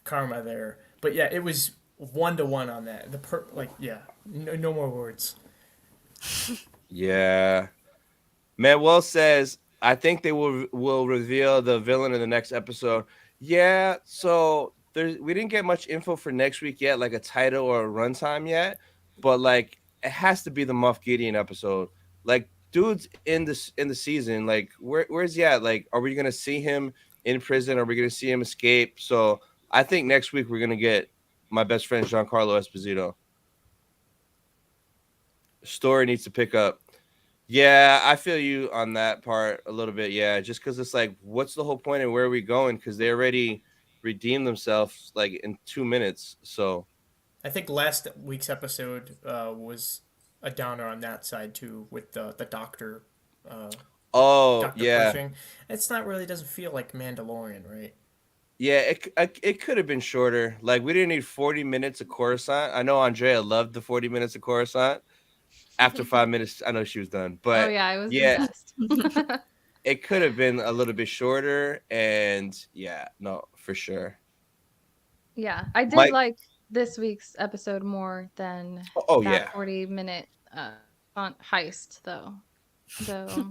karma there. But yeah, it was 1-to-1 on that. Yeah, no more words. Yeah. Manuel says, I think they will reveal the villain in the next episode. Yeah, so we didn't get much info for next week yet, like a title or a runtime yet, but like it has to be the Moff Gideon episode. Like, dude's in the season. Like, where's he at? Like, are we gonna see him in prison? Are we gonna see him escape? So I think next week we're gonna get my best friend Giancarlo Esposito. Story needs to pick up. Yeah, I feel you on that part a little bit. Yeah, just because it's like, what's the whole point and where are we going? Because they already redeem themselves like in 2 minutes. So I think last week's episode was a downer on that side too, with the doctor, uh, oh Doctor yeah, Pershing. It's not really doesn't feel like Mandalorian, right? yeah, it could have been shorter. Like we didn't need 40 minutes of Coruscant. I know Andrea loved the 40 minutes of Coruscant. After 5 minutes, I know she was done. Oh But yeah, I was yeah, obsessed. it could have been a little bit shorter. And yeah, no, for sure. Yeah, I did Mike, like this week's episode more than oh that yeah, 40-minute heist though. So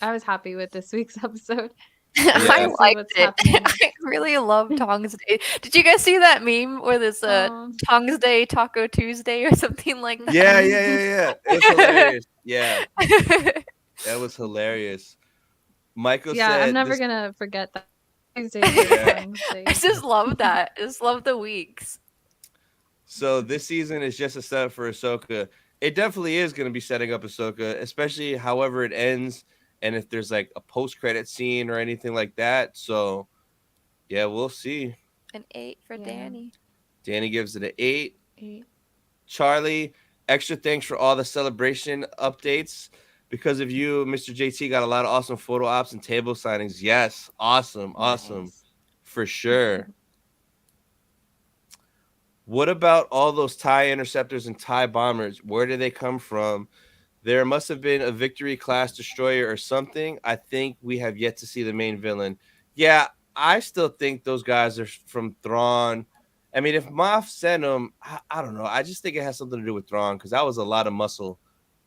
I was happy with this week's episode. Just I to yeah, see liked what's it. happening I really love Tongs Day. Did you guys see that meme where there's a next. Tongs Day, Taco Tuesday, or something like yeah, that? yeah, yeah, yeah. It was hilarious. Yeah, that was hilarious. Michael Yeah, I'm said never this. gonna forget that. Tuesdays are Yeah. tongues I days. just love that. I just love the weeks. So this season is just a setup for Ahsoka. It definitely is going to be setting up Ahsoka, especially however it ends, and if there's like a post-credit scene or anything like that. So yeah, we'll see. An 8 for Yeah, Danny. Danny gives it an 8. 8. Charlie, extra thanks for all the celebration updates. Because of you, Mr. JT got a lot of awesome photo ops and table signings. Yes, awesome, awesome, Nice. for sure. What about all those TIE interceptors and TIE bombers? Where did they come from? There must have been a Victory class destroyer or something. I think we have yet to see the main villain. Yeah, I still think those guys are from Thrawn. I mean, if Moff sent them, I don't know. I just think it has something to do with Thrawn because that was a lot of muscle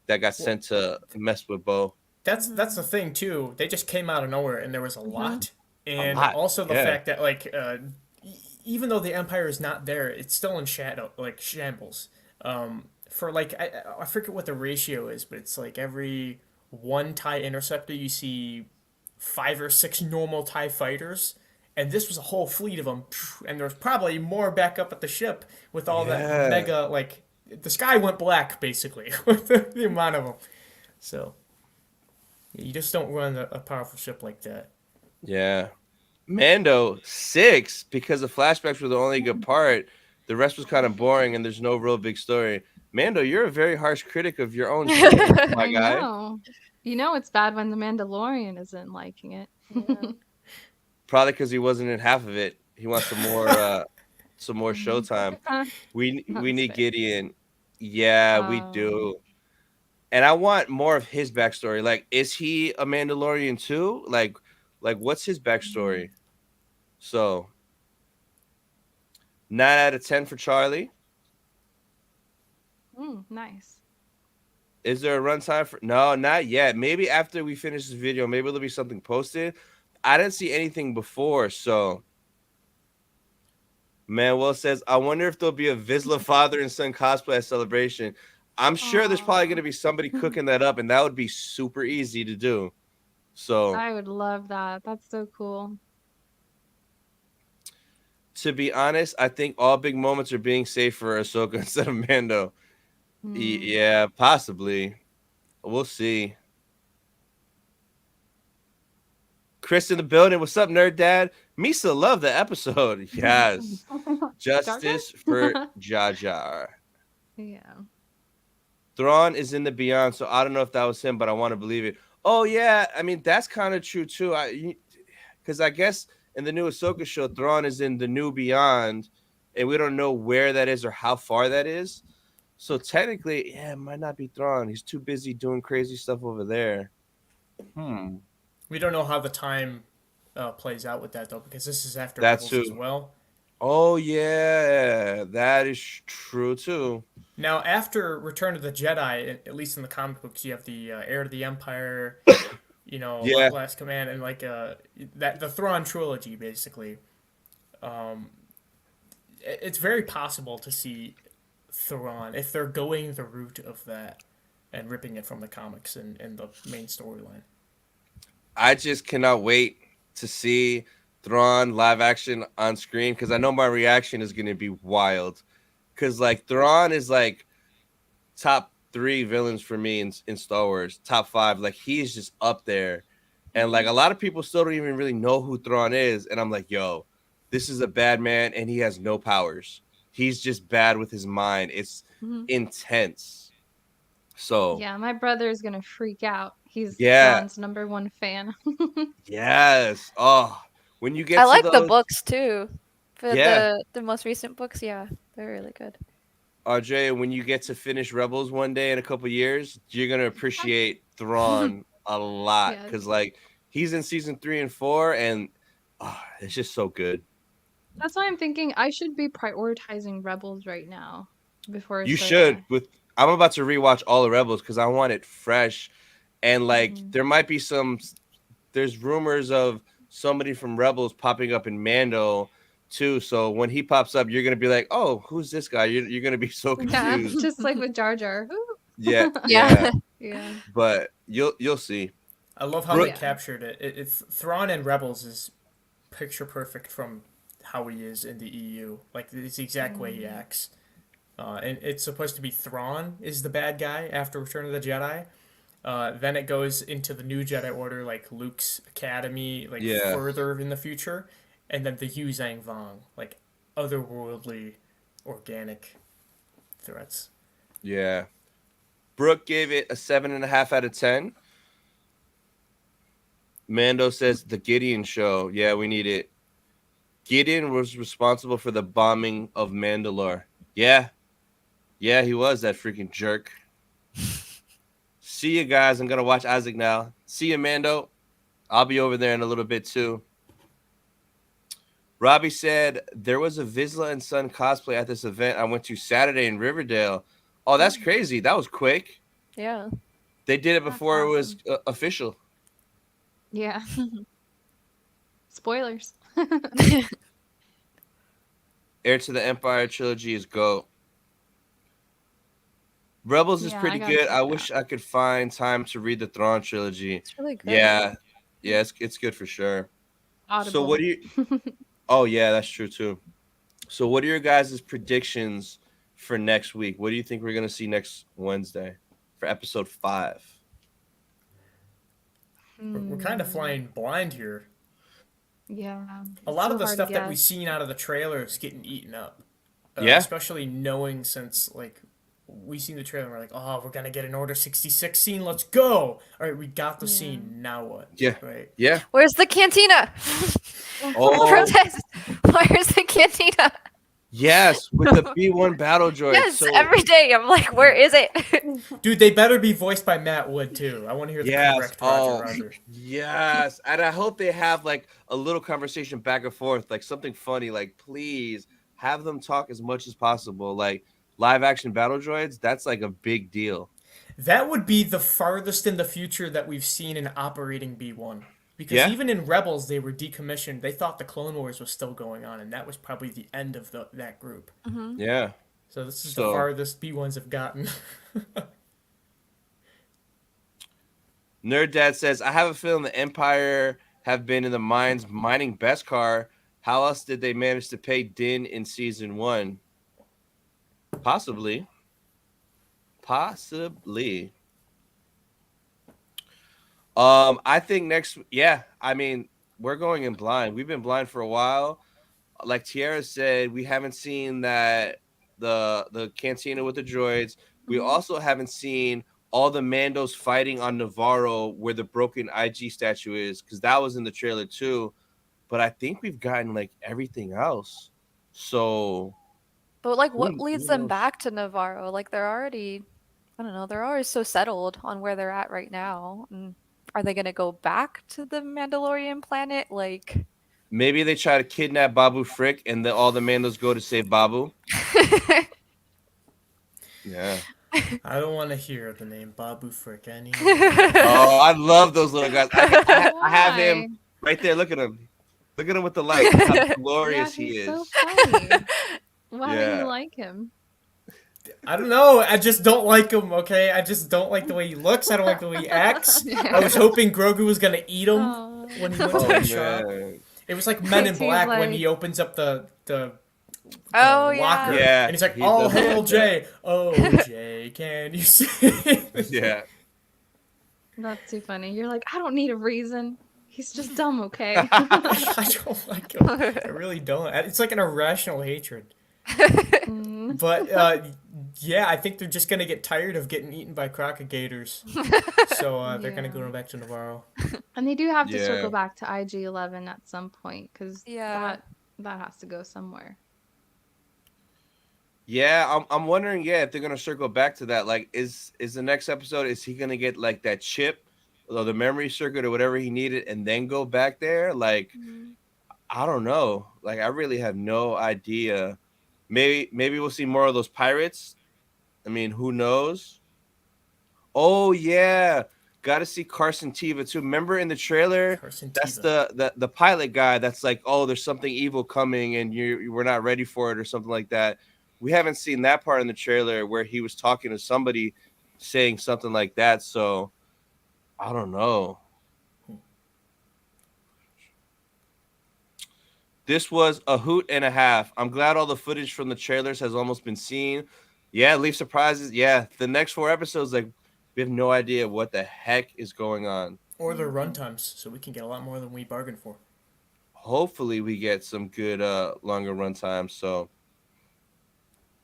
that got Well, sent to mess with Bo. that's the thing too. They just came out of nowhere, and there was a Mm-hmm. lot, A and lot. also the Yeah. fact that like even though the Empire is not there, it's still in shadow, like shambles. For like I forget what the ratio is, but it's like every one TIE interceptor you see 5 or 6 normal TIE fighters, and this was a whole fleet of them, and there's probably more back up at the ship with all that Yeah. mega like the sky went black basically with the amount of them. So you just don't run a powerful ship like that. Yeah. Mando 6 because the flashbacks were the only good part. The rest was kind of boring and there's no real big story. Mando, you're a very harsh critic of your own show, my I guy. know. You know it's bad when the Mandalorian isn't liking it. Yeah. Probably because he wasn't in half of it. He wants some more Mhm. showtime. We That's need fair. Gideon. Yeah, we Um, do. And I want more of his backstory. Like, is he a Mandalorian too? Like what's his backstory? So 9 out of 10 for Charlie. nice. Is there a runtime for? No, not yet. Maybe after we finish this video, maybe there'll be something posted. I didn't see anything before, so Manuel says, I wonder if there'll be a Vizsla father and son cosplay at Celebration. I'm sure there's probably Aw. gonna be somebody cooking that up, and that would be super easy to do. So I would love that. That's so cool. to be honest, I think all big moments are being saved for Ahsoka instead of Mando. Mm. Yeah, possibly. We'll see. Chris in the building. What's up, nerd dad? Misa loved the episode. Yes. Jar Jar? Justice for Jar Jar. Yeah. Thrawn is in the Beyond, so I don't know if that was him, but I want to believe it. Oh yeah, I mean that's kind of true too. Because I guess in the new Ahsoka show, Thrawn is in the new Beyond, and we don't know where that is or how far that is. So technically, yeah, it might not be Thrawn. He's too busy doing crazy stuff over there. Hmm. We don't know how the time plays out with that though, because this is after That's Rebels as who. well. Oh yeah, that is true too. Now, after Return of the Jedi, at least in the comic books, you have the Heir to the Empire, Yeah, Last Command, and like that the Thrawn trilogy, basically. Um, it's very possible to see Thrawn if they're going the route of that and ripping it from the comics and the main storyline. I just cannot wait to see Thrawn live action on screen because I know my reaction is going to be wild. Because like Thrawn is like top 3 villains for me in Star Wars, top 5. Like he's just up there, and like a lot of people still don't even really know who Thrawn is, and I'm like, yo, this is a bad man and he has no powers. He's just bad with his mind. It's Mhm. intense. So Yeah, my brother is gonna freak out. He's yeah, Thrawn's #1 fan. yes. Oh, when you I get to like the those, books too. For yeah, the most recent books, yeah, they're really good. RJ, when you get to finish Rebels one day in a couple years, you're gonna appreciate Thrawn a lot Yes. because like he's in season 3 and 4, and it's just so good. That's why I'm thinking I should be prioritizing Rebels right now before You should. Ahsoka. With I'm about to rewatch all the Rebels because I want it fresh, and like Mhm. there might be some. There's rumors of somebody from Rebels popping up in Mando too. So when he pops up, you're gonna be like, "Oh, who's this guy?" You're gonna be so Yeah, confused. just like with Jar Jar. Yeah, Yeah. yeah. Yeah. But you'll see. I love how they Brooke, Yeah. captured it. Thrawn in Rebels is picture perfect from how he is in the EU. Like it's the exact way he Mm. acts. And it's supposed to be Thrawn is the bad guy after Return of the Jedi. Then it goes into the New Jedi Order, like Luke's academy, like yeah, further in the future, and then the Yu Zhang Vong, like otherworldly, organic threats. yeah. Brooke gave it a 7.5 out of 10. Mando says the Gideon show. Yeah, we need it. Gideon was responsible for the bombing of Mandalore. Yeah, yeah, he was that freaking jerk. See you guys. I'm gonna watch Isaac now. See you, Mando. I'll be over there in a little bit too. Robbie said there was a Vizsla and Son cosplay at this event I went to Saturday in Riverdale. Oh, that's crazy. That was quick. Yeah. They did it That's before it was awesome. official. Yeah. Spoilers. Heir to the Empire trilogy is GOAT. Rebels is Yeah, I pretty gotta good. check I it out. wish I could find time to read the Thrawn trilogy. It's really good. Yeah, yeah, it's good for sure. So what Audible. do you? Oh yeah, that's true too. So what are your guys' predictions for next week? What do you think we're gonna see next Wednesday for episode 5? We're kind of Hmm. flying blind here. Yeah, A it's lot so of the hard to stuff that we've guess. seen out of the trailer is getting eaten up. Yeah, Especially knowing since like we seen the trailer and we're like, oh, we're gonna get an Order 66 scene. Let's go! All right, we got the Yeah. scene. Now what? yeah, Right? yeah. Where's the cantina? Oh Protest. Where's the cantina? yes, with the B1 battle droid. Yes, So every day I'm like, where is it? Dude, they better be voiced by Matt Wood too. I want to hear the yes, correct Roger oh Roger. yes, and I hope they have like a little conversation back and forth, like something funny. Like please have them talk as much as possible. Like live action battle droids, that's like a big deal. That would be the farthest in the future that we've seen an operating B1. Because Yeah, even in Rebels, they were decommissioned. They thought the Clone Wars was still going on, and that was probably the end of that group. Hmm. yeah. So this is the So farthest B1s have gotten. Nerd Dad says, I have a feeling the Empire have been in the mines mining Beskar. How else did they manage to pay Din in season 1? Possibly. Possibly. I think I mean, we're going in blind. We've been blind for a while. Like Tiara said, we haven't seen that the cantina with the droids. We Hmm. also haven't seen all the Mandos fighting on Navarro where the broken IG statue is, because that was in the trailer too. But I think we've gotten like everything else. So But like, what who leads them knows? back to Navarro? Like, they're already, I don't know, they're already so settled on where they're at right now. And are they gonna go back to the Mandalorian planet? Like, Maybe they try to kidnap Babu Frick and all the Mandos go to save Babu. Yeah. I don't want to hear the name Babu Frick anymore. Oh, I love those little guys. I have him Why? right there. Look at him. Look at him with the light. How Yeah, glorious he he's so is. funny. Why don't you Yeah. like him? I don't know. I just don't like him, okay? I just don't like the way he looks. I don't like the way he acts. I was hoping Grogu was going to eat him Oh. when he went to Oh the shop. man. It was like Men in He's Black when like, he opens up the Oh locker. yeah. Yeah. And he's like, He "All does hail that. Jay." Oh, Jay, can you see? Yeah. that's too funny. You're like, I don't need a reason. He's just dumb, okay? I don't like him. I really don't. It's like an irrational hatred. Mm. But yeah, I think they're just gonna get tired of getting eaten by crocodigators, so they're gonna Yeah. go back to Navarro. And they do have to Yeah. circle back to IG-11 at some point because Yeah. that has to go somewhere. Yeah, I'm wondering, yeah, if they're gonna circle back to that. Like, is the next episode, is he gonna get like that chip or the memory circuit or whatever he needed and then go back there? Like, Mhm. I don't know. Like, I really have no idea. Maybe we'll see more of those pirates. I mean, who knows? Oh yeah. Gotta see Carson Teva too. Remember in the trailer? Carson That's Teva. the pilot guy that's like, oh, there's something evil coming and you were not ready for it or something like that. We haven't seen that part in the trailer where he was talking to somebody saying something like that. So I don't know. This was a hoot and a half. I'm glad all the footage from the trailers has almost been seen. Yeah, leave surprises. Yeah, the next 4 episodes, like, we have no idea what the heck is going on. Or their run times, so we can get a lot more than we bargained for. Hopefully we get some good longer run times. So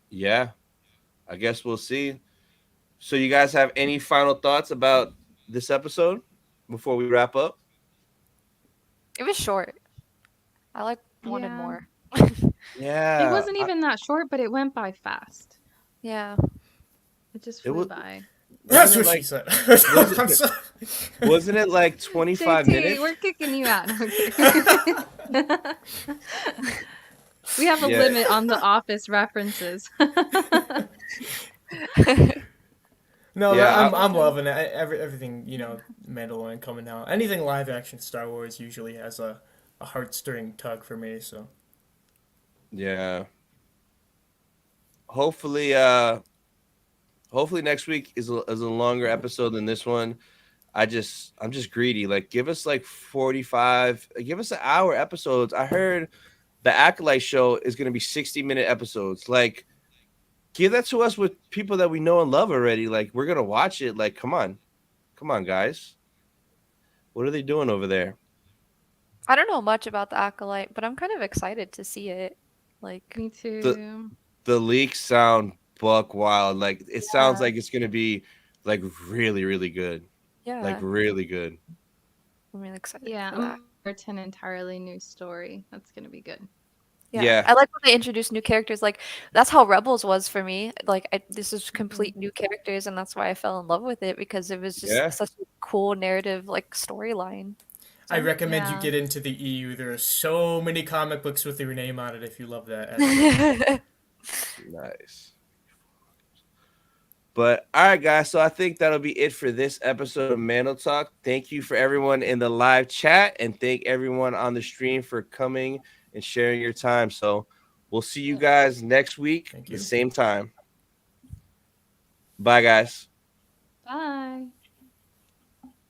yeah, I guess we'll see. So you guys have any final thoughts about this episode before we wrap up? It was short. I wanted Yeah. more. It Yeah, wasn't even that short, but it went by fast. Yeah. It just it flew was. by. That's Wasn't it what she like said. was I'm it, sorry. wasn't it like 25 JT, minutes? we're kicking you out. No, I'm kidding. We have a Yeah, limit on the Office references. No, but yeah, I'm loving it. Everything, Mandalorian coming out. Anything live action Star Wars usually has a heart stirring tug for me. So yeah. Hopefully, hopefully next week is a longer episode than this one. I'm just greedy. Like, give us like 45, give us an hour episodes. I heard the Acolyte show is going to be 60-minute episodes. Like, give that to us with people that we know and love already. Like, we're going to watch it. Like, come on, guys. What are they doing over there? I don't know much about the Acolyte, but I'm kind of excited to see it. Like, Me The too. the leaks sound buck wild. Like, it sounds yeah, like it's going to be like really, really good. Like, yeah, really good. I'm really excited Yeah, for that. it's an entirely new story. That's gonna be good. Yeah, Yeah. I like when they introduce new characters. Like that's how Rebels was for me. Like this is complete new characters, and that's why I fell in love with it because it was just Yeah. such a cool narrative, like storyline. I So, recommend you Yeah. get into the EU. There are so many comic books with your name on it if you love that. Nice. But all right, guys. So I think that'll be it for this episode of Mandel Talk. Thank you for everyone in the live chat, and thank everyone on the stream for coming and sharing your time. So we'll see you guys next week, Thank the you. same time. Bye, guys.